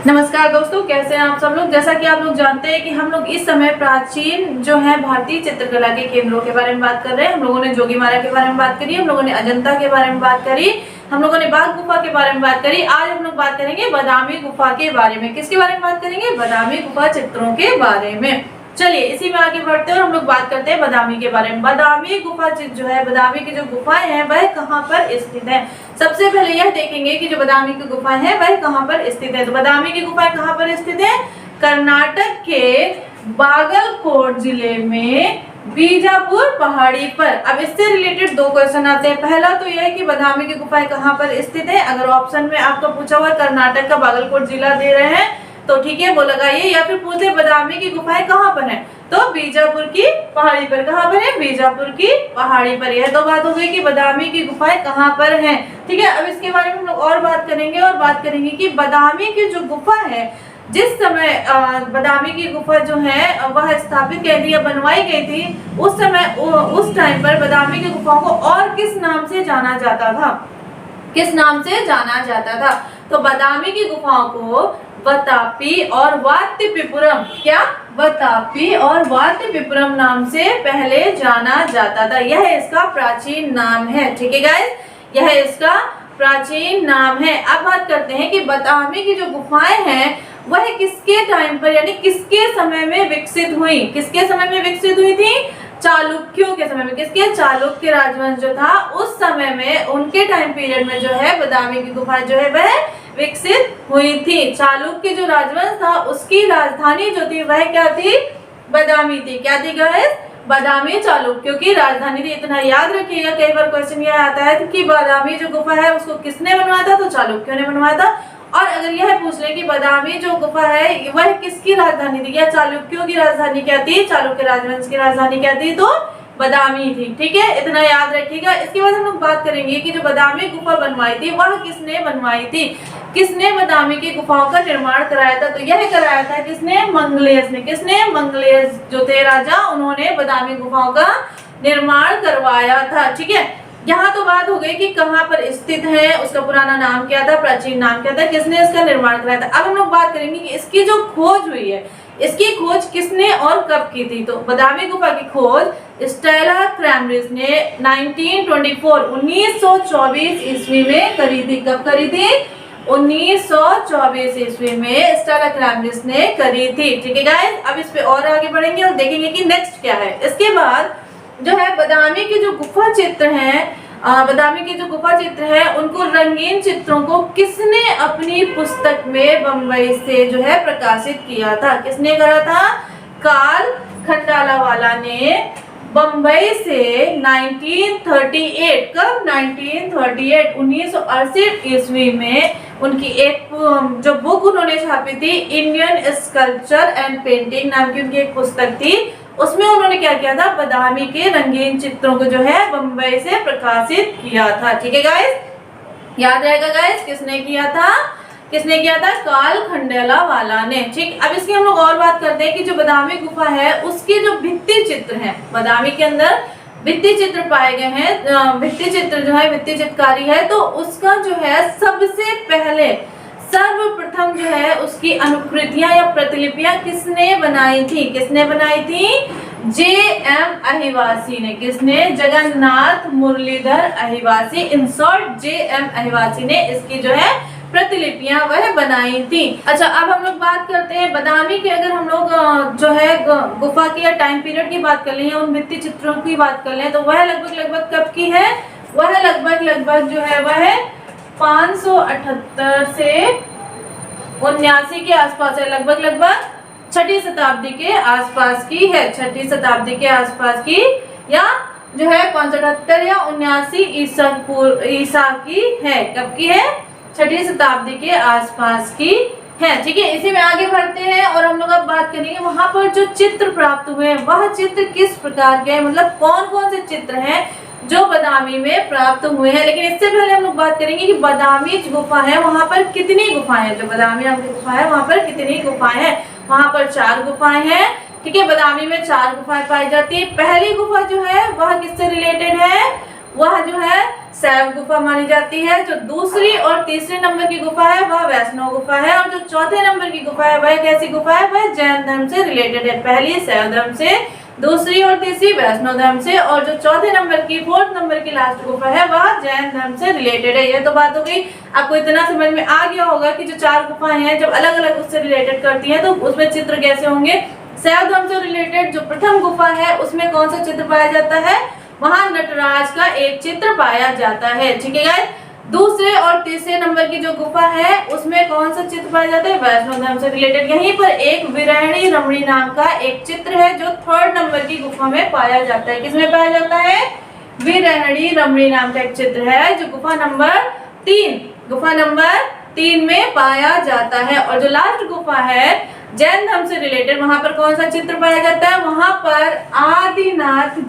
नमस्कार दोस्तों, कैसे हैं आप सब लोग। जैसा कि आप लोग जानते हैं कि हम लोग इस समय प्राचीन जो है भारतीय चित्रकला के केंद्रों के बारे में बात कर रहे हैं। हम लोगों ने जोगीमारा के बारे में बात करी, हम लोगों ने अजंता के बारे में बात करी, हम लोगों ने बाघ गुफा के बारे में बात करी। आज हम लोग बात करेंगे बादामी गुफा के बारे में। किसके बारे में बात करेंगे? बादामी गुफा चित्रों के बारे में। चलिए इसी में आगे बढ़ते हैं और हम लोग बात करते हैं बादामी के बारे में। बादामी गुफा जो है, बादामी की जो गुफाएं हैं वह कहाँ पर स्थित है। सबसे पहले यह देखेंगे कि जो बादामी की गुफाएं हैं वह कहाँ पर स्थित है। तो बादामी की गुफाएं कहाँ पर स्थित है? कर्नाटक के बागलकोट जिले में बीजापुर पहाड़ी पर। अब इससे रिलेटेड दो क्वेश्चन आते हैं। पहला तो यह है कि बादामी की गुफाएं कहाँ पर स्थित है। अगर ऑप्शन में आपको पूछा हुआ कर्नाटक का बागलकोट जिला दे रहे हैं तो ठीक है वो लगाइए, या फिर पूछे बादामी की गुफाएं कहाँ पर हैं तो बीजापुर की पहाड़ी पर। कहाँ पर है? बीजापुर की पहाड़ी पर। यह तो बात हो गई कि बादामी की गुफाएं कहाँ पर हैं। ठीक है, अब इसके बारे में हम लोग और बात करेंगे और बात करेंगे कि बादामी की जो गुफा है, जिस समय बादामी की गुफा जो है वह स्थापित कह दी या बनवाई गई थी, उस समय उस टाइम पर बादामी की गुफाओं को और किस नाम से जाना जाता था? किस नाम से जाना जाता था? तो बादामी की गुफाओं को वतापी और वात्यपिपुरम, क्या? वतापी और वात्यपिपुरम नाम से पहले जाना जाता था। यह इसका प्राचीन नाम है। ठीक है गाइस, यह इसका प्राचीन नाम है। अब बात करते हैं कि बादामी की जो गुफाएं हैं वह किसके टाइम पर यानी किसके समय में विकसित हुई? किसके समय में विकसित हुई थी? चालुक्यों के समय में। किसके? चालुक्य राजवंश जो था उस समय में, उनके टाइम पीरियड में जो है बादामी की गुफाएं जो है वह विकसित हुई थी। चालुक्य जो राजवंश था उसकी राजधानी जो थी वह क्या थी? बादामी थी। क्या थी गाइस? बादामी चालुक्यों की राजधानी थी। इतना याद रखिएगा, कई बार क्वेश्चन यह आता है कि बादामी जो गुफा है उसको किसने बनवाया था? तो चालुक्यों ने बनवाया था। और अगर यह पूछ ले कि बादामी जो गुफा है वह किसकी राजधानी थी या चालुक्यों की राजधानी क्या थी, चालुक्य राजवंश की राजधानी क्या थी, तो बादामी थी। ठीक है, इतना याद रखिएगा। इसके बाद हम लोग बात करेंगे कि जो बादामी गुफा बनवाई थी वह किसने बनवाई थी। किसने बादामी की गुफाओं का निर्माण कराया था? तो यह कराया था किसने? मंगलेश ने। किसने? मंगलेश जो थे राजा, उन्होंने बादामी गुफाओं का निर्माण करवाया था। ठीक है, यहाँ तो बात हो गई कि कहाँ पर स्थित है, उसका पुराना नाम क्या था, प्राचीन नाम क्या था, किसने इसका निर्माण कराया था। अब हम लोग बात करेंगे कि इसकी जो खोज हुई है, इसकी खोज किसने और कब की थी। तो बादामी गुफा की खोज स्टेला क्रैमरिस ने 1924 ईस्वी में करी थी। कब करी थी? 1924 ईस्वी में स्टेला क्रैमरिस ने करी थी। ठीक है गाइस, अब इस पे और आगे बढ़ेंगे और देखेंगे कि नेक्स्ट क्या है। इसके बाद जो है बादामी के जो गुफा चित्र हैं, बादामी के जो गुफा चित्र है उनको रंगीन चित्रों को किसने अपनी पुस्तक में बम्बई से जो है प्रकाशित किया था? किसने करा था? कार्ल खंडालावाला ने बम्बई से 1938, कब? 1938 ईस्वी में उनकी एक जो बुक उन्होंने छापी थी, इंडियन स्कल्पचर एंड पेंटिंग नाम की उनकी एक पुस्तक थी। उसमें उन्होंने क्या किया था? बादामी के रंगीन चित्रों को जो है बम्बई से प्रकाशित किया था। ठीक है गाइस, याद रहेगा गाइस किसने किया था? किसने किया था? कार्ल खंडेलावाला ने। ठीक, अब इसकी हम लोग और बात करते हैं कि जो बादामी गुफा है उसके जो भित्ति चित्र हैं, बादामी के अंदर भित्ति चित्र पाए गए हैं, भित्ति चित्र जो है भित्ति चित्रकारी है, तो उसका जो है सबसे पहले सर्वप्रथम जो है उसकी अनुकृतियां या प्रतिलिपियां किसने बनाई थी? किसने बनाई थी? J.M. अहिवासी ने। किसने? Jagannath Muralidhar Ahivasi, in short J.M. Ahivasi ने इसकी जो है प्रतिलिपियां वह बनाई थी। अच्छा, अब हम लोग बात करते हैं बादामी के। अगर हम लोग जो है गुफा की या टाइम पीरियड की बात कर लें या उन भित्ति चित्रों की बात कर लें तो वह लगभग कब की है? वह लगभग जो है वह 578 से 79 के आसपास है। लगभग छठी शताब्दी के आसपास की है। छठी शताब्दी के आसपास की या जो है 578 या 79 ईसा की है। कब की है? छठी शताब्दी के आसपास की है। ठीक है, इसी में आगे बढ़ते हैं और हम लोग अब बात करेंगे वहां पर जो चित्र प्राप्त हुए हैं वह चित्र किस प्रकार के हैं, मतलब कौन कौन से चित्र हैं जो बादामी में प्राप्त हुए हैं। लेकिन इससे पहले हम लोग बात करेंगे कि बादामी गुफा है वहां पर कितनी गुफाएं हैं। जो बादामी नाम की गुफा है वहां पर कितनी गुफाएं हैं? वहां पर 4 गुफाएं हैं। ठीक है, बादामी में 4 गुफाएं पाई जाती है। पहली गुफा जो है वह किससे रिलेटेड है? वह जो है शैव गुफा मानी जाती है। जो दूसरी और तीसरे नंबर की गुफा है वह वैष्णव गुफा है, और जो चौथे नंबर की गुफा है वह कैसी गुफा है, वह जैन धर्म से रिलेटेड है। पहली शैव धर्म से, दूसरी और तीसरी वैष्णव धर्म से, और जो चौथे नंबर की फोर्थ नंबर की लास्ट गुफा है वह जैन धर्म से रिलेटेड है। ये तो बात हो गई। आपको इतना समझ में आ गया होगा कि जो 4 गुफाएं हैं जब अलग अलग उससे रिलेटेड करती हैं तो उसमें चित्र कैसे होंगे। शैव धर्म से रिलेटेड जो प्रथम गुफा है उसमें कौन सा चित्र पाया जाता है, वहां नटराज का एक चित्र पाया जाता है। ठीक है गाइस। दूसरे और तीसरे नंबर की जो गुफा है उसमें कौन सा चित्र पाया जाता है, वैष्णव धर्म से रिलेटेड। यहीं पर एक विरहणी रमणी नाम का एक चित्र है जो थर्ड नंबर की गुफा में पाया जाता है। किसमें पाया जाता है, विरहणी रमणी नाम का एक चित्र है जो गुफा नंबर 3 में पाया जाता है। और जो लास्ट गुफा है जैन धर्म से रिलेटेड, वहां पर कौन सा चित्र पाया जाता है, वहां पर आदिनाथ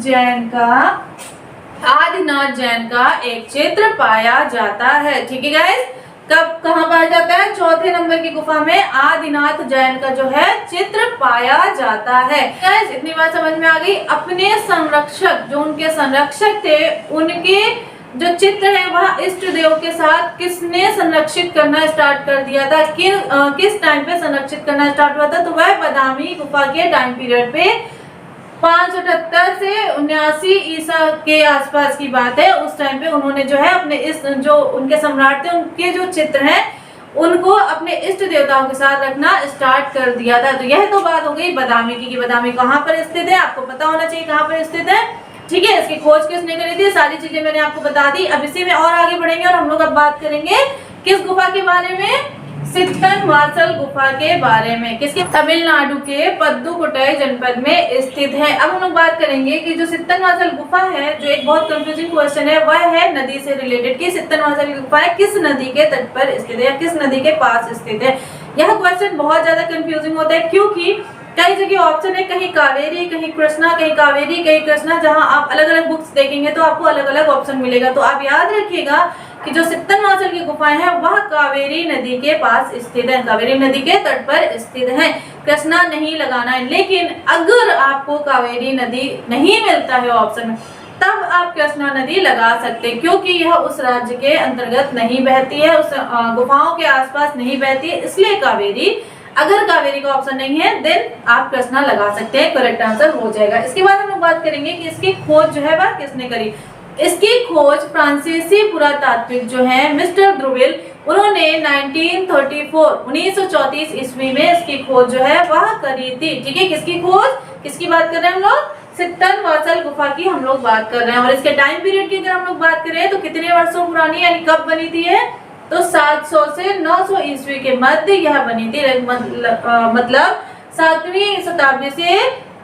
जैन का एक चित्र पाया जाता है। ठीक है गाइस। कब कहाँ पाया जाता है, चौथे नंबर की गुफा में आदिनाथ जैन का जो है चित्र पाया जाता है। गाइस इतनी बात समझ में आ गई। अपने संरक्षक, जो उनके संरक्षक थे, उनके जो चित्र है वह इष्ट देव के साथ किसने संरक्षित करना स्टार्ट कर दिया था, किस टाइम पे संरक्षित करना स्टार्ट हुआ था, तो वह बादामी गुफा के टाइम पीरियड पे 578 से 79 ईसा के आसपास की बात है। उस टाइम पे उन्होंने जो है अपने इस जो उनके सम्राट थे उनके जो चित्र हैं उनको अपने इष्ट देवताओं के साथ रखना स्टार्ट कर दिया था। तो यह तो बात हो गई बादामी की कि बादामी कहाँ पर स्थित है, आपको पता होना चाहिए कहाँ पर स्थित है। ठीक है। इसकी खोज किसने करी थी, सारी चीजें मैंने आपको बता दी। अब इसी में और आगे बढ़ेंगे और हम लोग अब बात करेंगे किस गुफा के बारे में, सित्तनवासल गुफा के बारे में। किसके, तमिलनाडु के पद्दुकोट्टई जनपद में स्थित है। अब हम लोग बात करेंगे कि जो सित्तनवासल गुफा है, जो एक बहुत कंफ्यूजिंग क्वेश्चन है, वह है नदी से रिलेटेड कि सित्तनवासल गुफा है किस नदी के तट पर स्थित है या किस नदी के पास स्थित है। यह क्वेश्चन बहुत ज्यादा कंफ्यूजिंग होता है क्योंकि कई जगह ऑप्शन है, कहीं कावेरी, कहीं कृष्णा, कहीं कावेरी, कहीं कृष्णा। जहां आप अलग अलग बुक्स देखेंगे तो आपको अलग अलग ऑप्शन मिलेगा। तो आप याद रखिएगा कि जो सित्तनवासल की गुफाएं हैं वह कावेरी नदी के पास स्थित है, कावेरी नदी के तट पर स्थित है। कृष्णा नहीं लगाना है। लेकिन अगर आपको कावेरी नदी नहीं मिलता है ऑप्शन में, तब आप कृष्णा नदी लगा सकते हैं क्योंकि यह उस राज्य के अंतर्गत नहीं बहती है, उस गुफाओं के आसपास नहीं बहती है, इसलिए कावेरी। अगर कावेरी का ऑप्शन नहीं है देन आप कृष्णा लगा सकते हैं, करेक्ट आंसर हो जाएगा। इसके बाद हम लोग बात करेंगे कि इसकी खोज जो है वह किसने करी। इसकी खोज फ्रांसीसी पुरातात्विक जो है मिस्टर ध्रुविल, उन्होंने 1934 ईस्वी में इसकी खोज जो है वह करी थी। ठीक है। किसकी खोज, किसकी बात कर रहे हैं हम लोग, सित्तनवासल गुफा की हम लोग बात कर रहे हैं। और इसके टाइम पीरियड की अगर हम लोग बात करें तो कितने वर्षों पुरानी, यानी कब बनी थी है, तो 700 से 900 ईस्वी के मध्य यह बनी थी। मतलब 7वीं शताब्दी से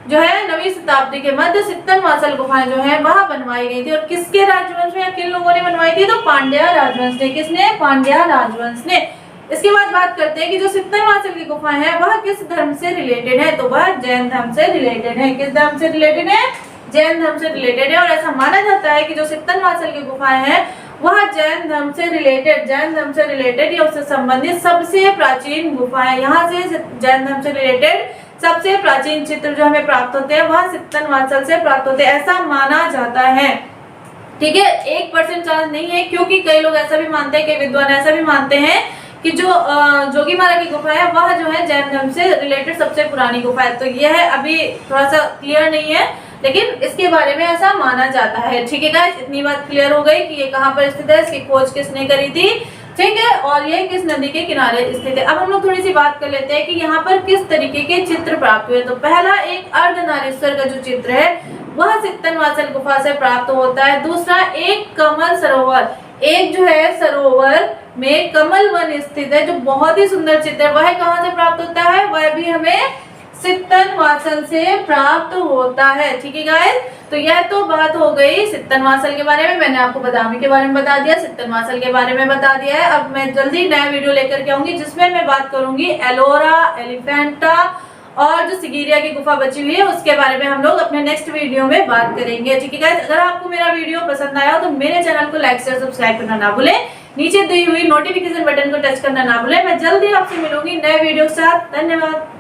जो है 9वीं शताब्दी के मध्य सित्तनवासल गुफाएं जो है वह बनवाई गई थी। और किसके राजवंश में, किन लोगों ने बनवाई थी, तो पांड्या राजवंश ने। किसने, पांड्या राजवंश ने। इसके बाद बात करते हैं कि जो सित्तनवासल की गुफाएं हैं वह किस धर्म से रिलेटेड है, तो वह जैन धर्म से रिलेटेड है। किस धर्म से रिलेटेड है, जैन धर्म से रिलेटेड है। और ऐसा माना जाता है कि जो सित्तनवासल की गुफाएं हैं वह जैन धर्म से रिलेटेड या उससे संबंधित सबसे प्राचीन गुफाएं। यहाँ से जैन धर्म से रिलेटेड सबसे प्राचीन चित्र जो हमें प्राप्त होते हैं वह सित्तनवासल से प्राप्त होते हैं, ऐसा माना जाता है। ठीक है। 1% चांस नहीं है क्योंकि कई लोग ऐसा भी मानते हैं, कई विद्वान ऐसा भी मानते हैं कि जो जोगीमारा की गुफा है वह जो है जैन धर्म से रिलेटेड सबसे पुरानी गुफा है। तो यह अभी थोड़ा सा क्लियर नहीं है, लेकिन इसके बारे में ऐसा माना जाता है। ठीक है गाइस। इतनी बात क्लियर हो गई कि ये कहाँ पर स्थित है, इसकी खोज किसने करी थी। ठीक है। और ये किस नदी के किनारे स्थित है। अब हम लोग थोड़ी सी बात कर लेते हैं कि यहाँ पर किस तरीके के चित्र प्राप्त हुए। तो पहला एक अर्धनारीश्वर का जो चित्र है वह सित्तनवासल गुफा से प्राप्त होता है। दूसरा एक कमल सरोवर, एक जो है सरोवर में कमल वन स्थित है जो बहुत ही सुंदर चित्र है, वह कहाँ से प्राप्त होता है, वह भी हमें सित्तनवासल से प्राप्त होता है। ठीक है गाइस। तो यह तो बात हो गई सित्तनवासल के बारे में। मैंने आपको बादामी के बारे में बता दिया, सित्तनवासल के बारे में बता दिया है। अब मैं जल्दी नया वीडियो लेकर के आऊंगी जिसमें मैं बात करूंगी एलोरा, एलिफेंटा और जो सिगिरिया की गुफा बची हुई है उसके बारे में हम लोग अपने नेक्स्ट वीडियो में बात करेंगे। ठीक है गाइस। अगर आपको मेरा वीडियो पसंद आया हो तो मेरे चैनल को लाइक शेयर सब्सक्राइब करना ना भूलें, नीचे दी हुई नोटिफिकेशन बटन को टच करना ना भूलें। मैं जल्दी आपसे मिलूंगी नए वीडियो के साथ। धन्यवाद।